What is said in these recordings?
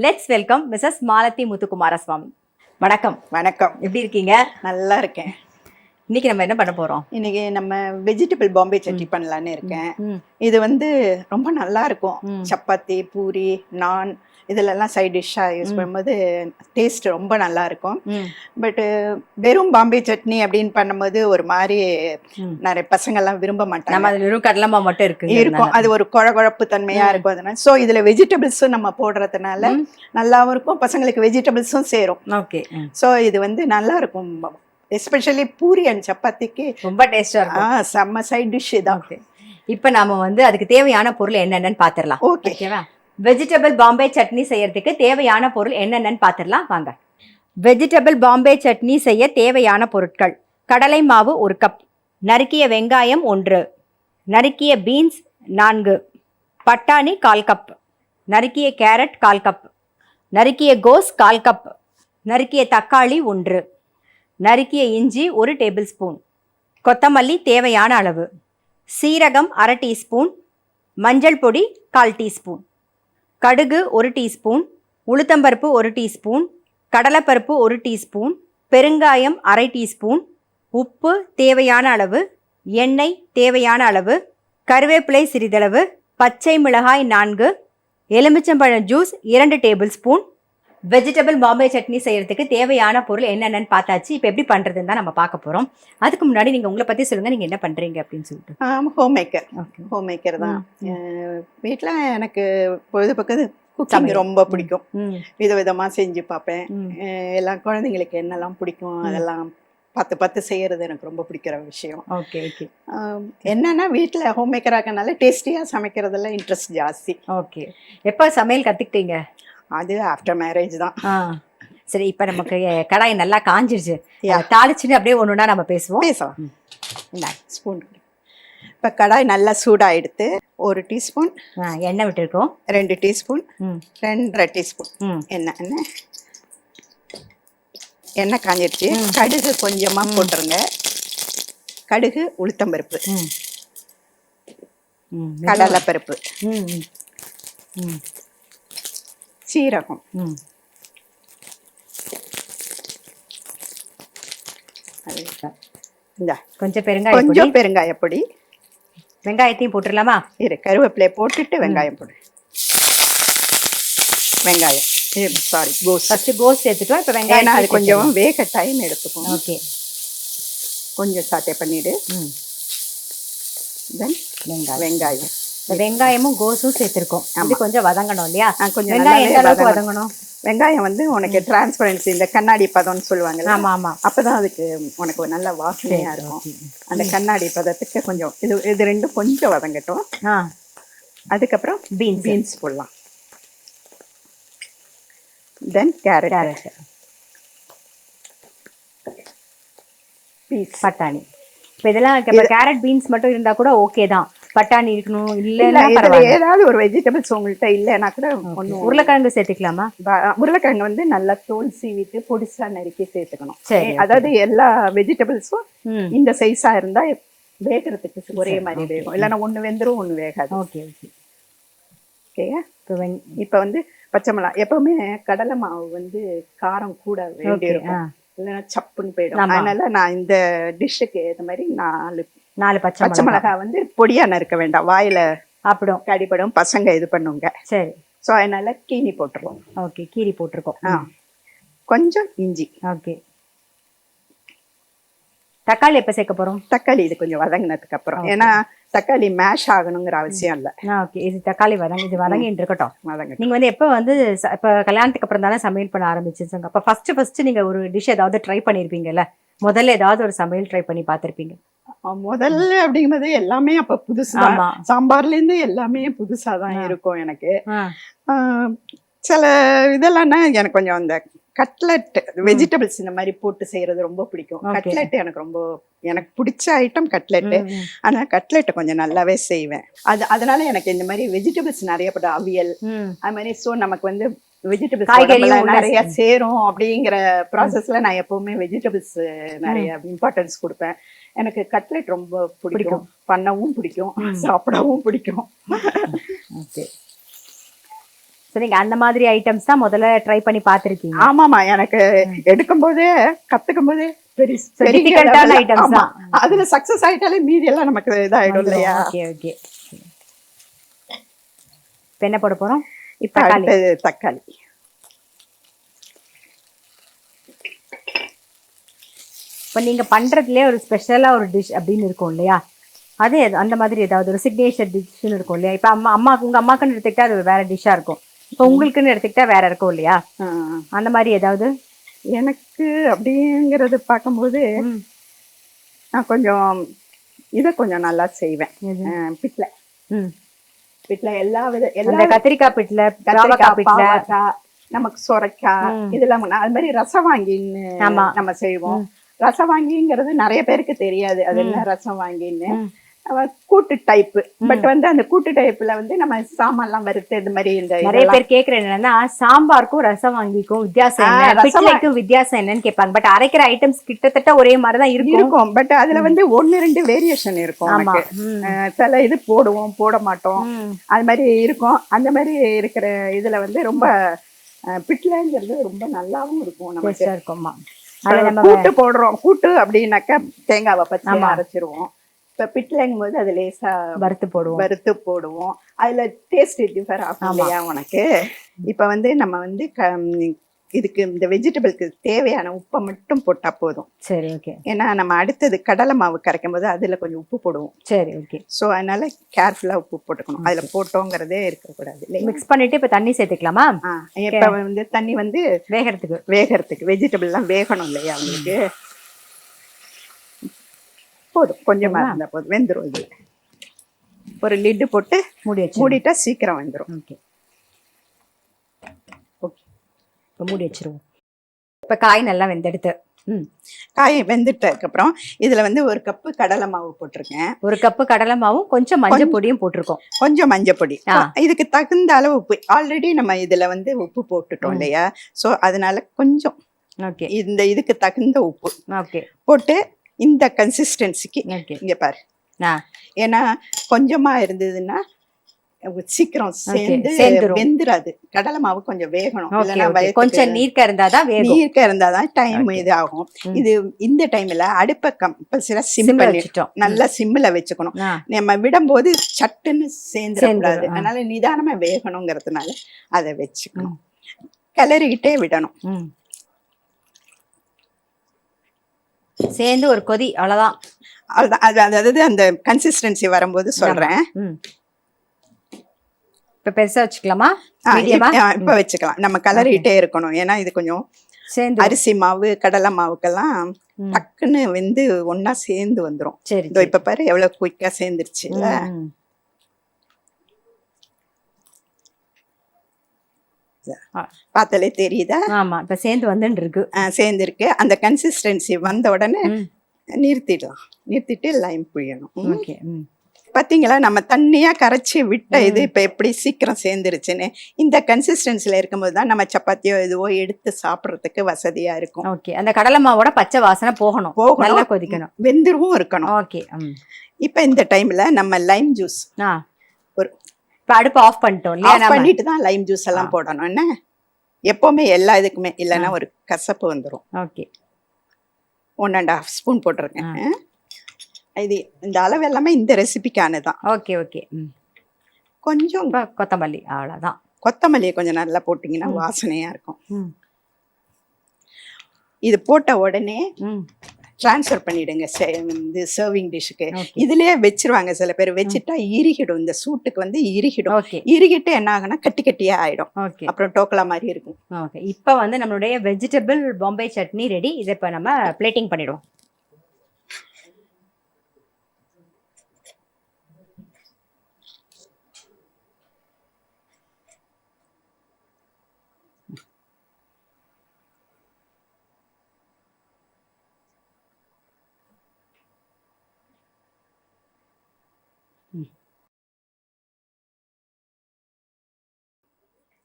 Let's welcome Mrs Malathi Muthukumaraswamy. வணக்கம். வணக்கம். எப்படி இருக்கீங்க? நல்லா இருக்கேன். இன்னைக்கு நம்ம என்ன பண்ண போறோம்? இன்னைக்கு நம்ம வெஜிடபிள் பாம்பே சட்னி பண்ணலான்னு இருக்கேன். இது வந்து ரொம்ப நல்லா இருக்கும். சப்பாத்தி, பூரி, நான் இதுலெல்லாம் சைட் டிஷ்ஷாக யூஸ் பண்ணும்போது டேஸ்ட் ரொம்ப நல்லா இருக்கும். பட் வெறும் பாம்பே சட்னி அப்படின்னு பண்ணும்போது ஒரு மாதிரி நிறைய பசங்கள்லாம் விரும்ப மாட்டாங்க. நம்ம அது வெறும் கடலமா மட்டும் இருக்கும், அது ஒரு குழகுழப்பு தன்மையா இருக்கும். அதனால ஸோ இதுல வெஜிடபிள்ஸும் நம்ம போடுறதுனால நல்லாவும் இருக்கும், பசங்களுக்கு வெஜிடபிள்ஸும் சேரும். ஓகே. ஸோ இது வந்து நல்லா இருக்கும். எஸ்பெஷலி பூரி அண்ட் சப்பாத்திக்கு ரொம்ப டேஸ்டா இருக்கும். செம்ம சைட் டிஷ் தான். இப்போ நாம வந்து அதுக்கு தேவையான பொருள் என்னென்னு பாத்திரலாம். ஓகேவா? வெஜிடபிள் பாம்பே சட்னி செய்யறதுக்கு தேவையான பொருள் என்னென்னு பாத்திரலாம் வாங்க. வெஜிடபிள் பாம்பே சட்னி செய்ய தேவையான பொருட்கள்: கடலை மாவு 1 கப், நறுக்கிய வெங்காயம் 1, நறுக்கிய பீன்ஸ் 4, பட்டாணி 1/4 கப், நறுக்கிய கேரட் 1/4 கப், நறுக்கிய கோஸ் 1/4 கப், நறுக்கிய தக்காளி 1, நறுக்கிய இஞ்சி 1 டேபிள் ஸ்பூன், கொத்தமல்லி தேவையான அளவு, சீரகம் 1/2 டீஸ்பூன், மஞ்சள் பொடி 1/4 டீஸ்பூன், கடுகு 1 டீஸ்பூன், உளுத்தம்பருப்பு 1 டீஸ்பூன், கடலைப்பருப்பு 1 டீஸ்பூன், பெருங்காயம் 1/2 டீஸ்பூன், உப்பு தேவையான அளவு, எண்ணெய் தேவையான அளவு, கருவேப்பிலை சிறிதளவு, பச்சை மிளகாய் 4, எலுமிச்சம்பழம் juice 2 table spoon. Vegetable Bombay chutney செய்யறதுக்கு தேவையான பொருள் என்னென்னு பார்த்தாச்சு. இப்போ எப்படி பண்ணுறதுன்னு தான் நம்ம பார்க்க போகிறோம். அதுக்கு முன்னாடி நீங்கள் உங்களை பற்றி சொல்லுங்கள், நீங்கள் என்ன பண்ணுறீங்க அப்படின்னு சொல்லிட்டு. ஹோம் மேக்கர் தான். வீட்டில் எனக்கு பொழுதுபோக்கு குக்கிங் ரொம்ப பிடிக்கும். விதவிதமாக செஞ்சு பார்ப்பேன். எல்லா குழந்தைங்களுக்கு என்னெல்லாம் பிடிக்கும் அதெல்லாம் பார்த்து செய்யறது எனக்கு ரொம்ப பிடிக்கிற விஷயம். Okay okay. என்னன்னா வீட்டில் ஹோம் மேக்கராக இருக்கனால டேஸ்டியாக சமைக்கிறதுல இன்ட்ரெஸ்ட் ஜாஸ்தி. ஓகே. எப்போ சமையல் கற்றுக்கிட்டீங்க? அது ஆஃப்டர் மேரேஜ் தான். சரி, இப்போ நமக்கு கடாய் நல்லா காஞ்சிருச்சு, தாளிச்சுன்னு அப்படியே ஒன்றுனா நம்ம பேசலாம். ஸ்பூன். இப்போ கடாய் நல்லா சூடாகிடுத்து. 1 டீஸ்பூன் எண்ணெய் விட்டுருக்கோம். 2 டீஸ்பூன், 2.5 டீஸ்பூன் எண்ணெய் காஞ்சிருச்சு. கடுகு கொஞ்சமாக போட்டுருங்க. கடுகு, உளுத்தம்பருப்பு, கடலைப்பருப்பு, சீரகம், கொஞ்சம் பெருங்காயப்பொடி. வெங்காயத்தையும் போட்டுடலாமா? கருவேப்பிலையை போட்டுட்டு வெங்காயம் போடு. வெங்காயம் கோஸ் சேர்த்துட்டோம். இப்போ வெங்காயம் அது கொஞ்சம் வேக டைம் எடுத்துக்கும். ஓகே. கொஞ்சம் சாட்டே பண்ணிடு. தென் வெங்காயம். வெங்காயமும் கோஸும் சேர்த்திருக்கோம். இது கொஞ்சம் வதங்கணும் இல்லையா? கொஞ்சம் வெங்காயம் எந்த அளவுக்கு வதங்கணும்? வெங்காயம் வந்து உனக்கு டிரான்ஸ்பரன்சி, இந்த கண்ணாடி பதம்னு சொல்லுவாங்க. ஆமா ஆமா. அப்பதான் அதுக்கு உனக்கு நல்ல வாசனையா இருக்கும். அந்த கண்ணாடி பதத்துக்கு கொஞ்சம் இது ரெண்டும் கொஞ்சம் வதங்கட்டும். அதுக்கப்புறம் பீன்ஸ் போடலாம். தென் கேரட், பட்டாணி. இப்போ இதெல்லாம் கேரட் பீன்ஸ் மட்டும் இருந்தா கூட ஓகே தான். பட்டாணி இருக்கணும் இல்லைன்னா ஏதாவது ஒரு வெஜிடபிள்ஸ் உங்கள்கிட்ட இல்லைன்னா கூட ஒன்றும். உருளைக்கிழங்கு சேர்த்துக்கலாமா? உருளைக்கிழங்கு வந்து நல்லா தோல் சீவிட்டு பொடிசா நறுக்கி சேர்த்துக்கணும். அதாவது எல்லா வெஜிடபிள்ஸும் இந்த சைஸா இருந்தா வேகிறதுக்கு ஒரே மாதிரி வேகும். இல்லைன்னா ஒன்று வெந்துடும், ஒன்று வேகாது. Okay okay. ஓகேயா? இப்போ வந்து பச்சை மிளகாய். எப்பவுமே கடலை மாவு வந்து காரம் கூட வேண்டியிருக்கும், இல்லைன்னா சப்புன்னு போயிடும். அதனால நான் இந்த டிஷ்ஷுக்கு ஏற்ற மாதிரி 4 பச்சை மிளகாய் வந்து பொடியா நறுக்க வேண்டாம், வாயில சாப்பிடும், கடிப்படும், பசங்க இது பண்ணுங்க. சரி. ஸோ அதனால கீனி போட்டுருவோம். ஓகே, கீரி போட்டிருக்கோம். கொஞ்சம் இஞ்சி. ஓகே. தக்காளி எப்போ சேர்க்க போறோம்? தக்காளி இது கொஞ்சம் வதங்கினதுக்கு அப்புறம். ஏன்னா தக்காளி மேஷ் ஆகணுங்கிற அவசியம் இல்லை. ஓகே. இது தக்காளி வதங்கிட்டு இருக்கட்டும். நீங்க வந்து எப்போ வந்து இப்போ கல்யாணத்துக்கு அப்புறம் தானே சமையல் பண்ண ஆரம்பிச்சிருங்க. அப்போ ஃபர்ஸ்ட் நீங்க ஒரு டிஷ் ஏதாவது ட்ரை பண்ணிருப்பீங்கல்ல? முதல்ல ஏதாவது ஒரு சமையல் ட்ரை பண்ணி பார்த்திருப்பீங்க? முதல்ல அப்படிங்கும்போது எல்லாமே அப்ப புதுசுதான். சாம்பார்ல இருந்து எல்லாமே புதுசாதான் இருக்கும் எனக்கு. சில இதெல்லாம் எனக்கு கொஞ்சம் அந்த கட்லெட் வெஜிடபிள்ஸ் இந்த மாதிரி போட்டு செய்யறது ரொம்ப பிடிக்கும். கட்லெட் எனக்கு பிடிச்ச ஐட்டம் கட்லெட்டு. ஆனா கட்லெட்டை கொஞ்சம் நல்லாவே செய்வேன். அதனால எனக்கு இந்த மாதிரி வெஜிடபிள்ஸ் நிறைய போட்ட அவியல் அது மாதிரி. ஸோ நமக்கு வந்து வெஜிடபிள்ஸ் நிறைய சேரும் அப்படிங்கிற ப்ராசஸ்ல நான் எப்பவுமே வெஜிடபிள்ஸ் நிறைய இம்பார்ட்டன்ஸ் கொடுப்பேன். எனக்கு கட்லெட் ரொம்ப பிடிக்கும், பண்ணவும் பிடிக்கும், சாப்பிடவும் பிடிக்கும். ஸோ நீங்க அந்த மாதிரி ஐட்டம்ஸ் தான் முதல்ல ட்ரை பண்ணி பார்த்திருக்கீங்க. ஆமாமா, எனக்கு எடுக்கும் போதே கத்துக்கும் போதே டிஃபிகல்ட்டான ஐட்டம்ஸ் தான். அதுல சக்சஸ் ஆயிட்டாலே மீதி எல்லாம் நமக்கு இதாயிடும் இல்லையா? Okay okay. இப்போ என்ன போட போறோம்? இப்ப அடுத்தது தக்காளி. இப்போ நீங்க பண்றதுலயே ஒரு ஸ்பெஷலா ஒரு டிஷ் அப்படின்னு இருக்கும் இல்லையா? அது அந்த மாதிரி ஏதாவது ஒரு சிக்னேச்சர் டிஷ்னு இருக்கும் இல்லையா? இப்போ உங்க அம்மாக்குன்னு எடுத்துக்கிட்டா அது வேற டிஷ்ஷா இருக்கும், இப்போ உங்களுக்குன்னு எடுத்துக்கிட்டா வேற இருக்கும் இல்லையா? அந்த மாதிரி ஏதாவது? எனக்கு அப்படிங்கிறது பார்க்கும்போது நான் கொஞ்சம் இதை கொஞ்சம் நல்லா செய்வேன். பிட்லை பிட்லை எல்லா கத்திரிக்காய் பிட்லை, பாவக்காய், நமக்கு சொரைக்காய் இதெல்லாம் அது மாதிரி ரசம் வாங்கின்னு நம்ம செய்வோம். ரசம் வாங்கிங்கிறது நிறைய பேருக்கு தெரியாது அது என்ன ரசம் வாங்கின்னு. கூட்டு டைப். பட் வந்து அந்த கூட்டு டைப்ல வந்து நம்ம சாமான்லாம் வறுத்து இது மாதிரி இந்த நிறைய பேர் கேக்குறது என்னன்னா சாம்பாருக்கும் ரசம் வாங்கிக்கும் வித்தியாசம் என்ன, பிட்லைக்கும் வித்தியாசம் என்னன்னு கேட்பாங்க. பட் அரைக்கிற ஐட்டம்ஸ் கிட்டத்தட்ட ஒரே மாதிரிதான் இருக்கும். பட் அதுல வந்து 1-2 வேரியேஷன் இருக்கும். சில இது போடுவோம், போட மாட்டோம், அது மாதிரி இருக்கும். அந்த மாதிரி இருக்கிற இதுல வந்து ரொம்ப பிட்லைங்கிறது ரொம்ப நல்லாவும் இருக்கும். நமக்கு இருக்குமா கூட்டு போடுறோம். கூட்டு அப்படின்னாக்கா தேங்காவை பச்சை அரைச்சிருவோம். இப்ப பிட்லைங்கும் போது அது லேசா வறுத்து போடுவோம். அதுல டேஸ்ட் டிஃபர் ஆகும் இல்லையா உனக்கு? இப்ப வந்து நம்ம வந்து இதுக்கு இந்த வெஜிடபிளுக்கு தேவையான உப்பை மட்டும் போட்டா போதும். சரி, ஓகே. ஏன்னா நம்ம அடுத்தது கடலை மாவு கரைக்கும் போது அதுல கொஞ்சம் உப்பு போடுவோம். சரி, ஓகே. சோ அதனால கேர்ஃபுல்லா உப்பு போட்டுக்கணும். அதுல போட்டோங்கிறதே இருக்கக்கூடாது. மிக்ஸ் பண்ணிட்டு இப்ப தண்ணி சேர்த்துக்கலாமா? இப்ப வந்து தண்ணி வந்து வேகறதுக்கு வெஜிடபிள் எல்லாம் வேகணும் இல்லையா உங்களுக்கு? போதும், கொஞ்சமா இருந்தா போதும், வெந்துடும். இது ஒரு லிட்டு போட்டு மூடிட்டா சீக்கிரம் வந்துடும். Okay okay. இப்போ மூடி வச்சிருவோம். இப்போ காய் நல்லா வெந்தெடுத்து காய் வெந்துட்டதுக்கு அப்புறம் இதுல வந்து 1 கப்பு கடலை மாவு போட்டிருக்கேன். 1 கப்பு கடலை மாவும் கொஞ்சம் மஞ்சள் பொடியும் போட்டிருக்கோம். கொஞ்சம் மஞ்சள் பொடி. இதுக்கு தகுந்த அளவு உப்பு. ஆல்ரெடி நம்ம இதுல வந்து உப்பு போட்டுட்டோம் இல்லையா? சோ அதனால கொஞ்சம் இந்த இதுக்கு தகுந்த உப்பு போட்டு இந்த கன்சிஸ்டன்சிக்கு இங்க பாரு. ஏன்னா கொஞ்சமா இருந்ததுன்னா சீக்கிரம் சேர்ந்து வெந்துராது. கடலை மாவு கொஞ்சம் வேகணும். கொஞ்சம் நீர்க்க இருந்தாதான் டைம் இது ஆகும். இது இந்த டைம்ல அடுப்பை கம்பல்சரியா சிம் பண்ணிட்டோம். நல்லா சிம்ல வச்சுக்கணும். நம்ம விடும்போது சட்டுன்னு சேர்ந்துடக்கூடாது. அதனால நிதானமா வேகணுங்கிறதுனால அதை வச்சுக்கணும். கிளறிக்கிட்டே விடணும். சேர்ந்து ஒரு கொதி, அவ்வளவுதான். அதாவது அந்த கன்சிஸ்டன்சி வரும்போது சொல்றேன். இப்ப பெருசா வச்சுக்கலாமா? இப்ப வச்சுக்கலாம். நம்ம கலரிட்டே இருக்கணும். ஏன்னா இது கொஞ்சம் அரிசி மாவு கடலை மாவுக்கெல்லாம் டக்குன்னு வந்து ஒன்னா சேர்ந்து வந்துரும். சரி, இப்ப பாரு எவ்வளவு குயிக்கா சேர்ந்துருச்சு இல்ல? பார்த்தாலே தெரியுதா? ஆமா, இப்ப சேர்ந்து வந்துட்டு இருக்கு. சேர்ந்துருக்கு. அந்த கன்சிஸ்டன்சி வந்த உடனே நிறுத்திடலாம். நிறுத்திட்டு லைம் புழியணும். பாத்தீங்களா, நம்ம தண்ணியா கரைச்சி விட்ட இது இப்ப எப்படி சீக்கிரம் சேர்ந்துருச்சுன்னு. இந்த கன்சிஸ்டன்சில இருக்கும்போது தான் நம்ம சப்பாத்தியோ இதுவோ எடுத்து சாப்பிடறதுக்கு வசதியா இருக்கும். ஓகே. அந்த கடலை மாவோட பச்சை வாசனை போகணும், நல்லா கொதிக்கணும், வெந்துருவும் இருக்கணும். ஓகே. இப்ப இந்த டைம்ல நம்ம லைம் ஜூஸ் ஒரு அடுப்பு ஆஃப் பண்ணிட்டோம், பண்ணிட்டு தான் லைம் ஜூஸ் எல்லாம் போடணும். என்ன எப்பவுமே எல்லா இதுக்குமே இல்லைன்னா ஒரு கசப்பு வந்துடும். ஓகே. 1.5 ஸ்பூன் போட்டிருக்கேன். இது இந்த அளவு எல்லாமே இந்த ரெசிபிக்கானதான். Okay okay. கொஞ்சம் கொத்தமல்லி, அவ்வளவுதான். கொத்தமல்லியை கொஞ்சம் நல்லா போட்டீங்கன்னா வாசனையா இருக்கும். இது போட்ட உடனே டிரான்ஸ்ஃபர் பண்ணிடுங்க இந்த சர்விங் டிஷ்ஷுக்கு. இதுலயே வச்சிருவாங்க சில பேர். வச்சுட்டா இறுகிடும், இந்த சூட்டுக்கு வந்து இறுகிடும். இறுகிட்டு என்ன ஆகுனா கட்டி கட்டியா ஆயிடும். அப்புறம் டோக்கலா மாதிரி இருக்கும். ஓகே. இப்போ வந்து நம்மளுடைய வெஜிடபிள் பாம்பே சட்னி ரெடி. இதை இப்போ நம்ம பிளேட்டிங் பண்ணிடுவோம்.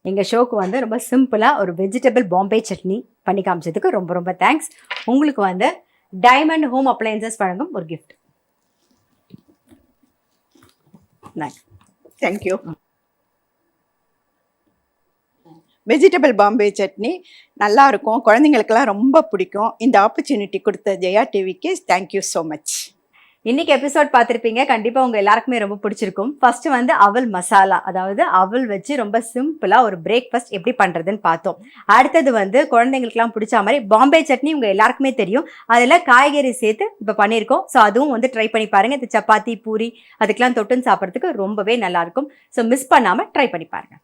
எங்கள் ஷோக்கு வந்து ரொம்ப சிம்பிளாக ஒரு வெஜிடபிள் பாம்பே சட்னி பண்ணி காமிச்சதுக்கு ரொம்ப ரொம்ப தேங்க்ஸ். உங்களுக்கு வந்து டைமண்ட் ஹோம் அப்ளையன்சஸ் வழங்கும் ஒரு gift. Thank you. Vegetable Bombay chutney நல்லா இருக்கும், குழந்தைங்களுக்கெல்லாம் ரொம்ப பிடிக்கும். இந்த ஆப்பர்ச்சுனிட்டி கொடுத்த ஜெயா டிவிக்கு தேங்க்யூ ஸோ மச். இன்னைக்கு எபிசோட் பார்த்துருப்பீங்க, கண்டிப்பாக உங்கள் எல்லாருக்குமே ரொம்ப பிடிச்சிருக்கும். ஃபர்ஸ்ட் வந்து அவல் மசாலா, அதாவது அவல் வச்சு ரொம்ப சிம்பிளாக ஒரு பிரேக்ஃபாஸ்ட் எப்படி பண்ணுறதுன்னு பார்த்தோம். அடுத்தது வந்து குழந்தைங்களுக்குலாம் பிடிச்ச மாதிரி பாம்பே சட்னி உங்கள் எல்லாருக்குமே தெரியும், அதில் காய்கறி சேர்த்து இப்போ பண்ணியிருக்கோம். ஸோ அதுவும் வந்து ட்ரை பண்ணி பாருங்கள். இது சப்பாத்தி பூரி அதுக்கெலாம் தொட்டுன்னு சாப்பிட்றதுக்கு ரொம்பவே நல்லாயிருக்கும். ஸோ மிஸ் பண்ணாமல் ட்ரை பண்ணி பாருங்கள்.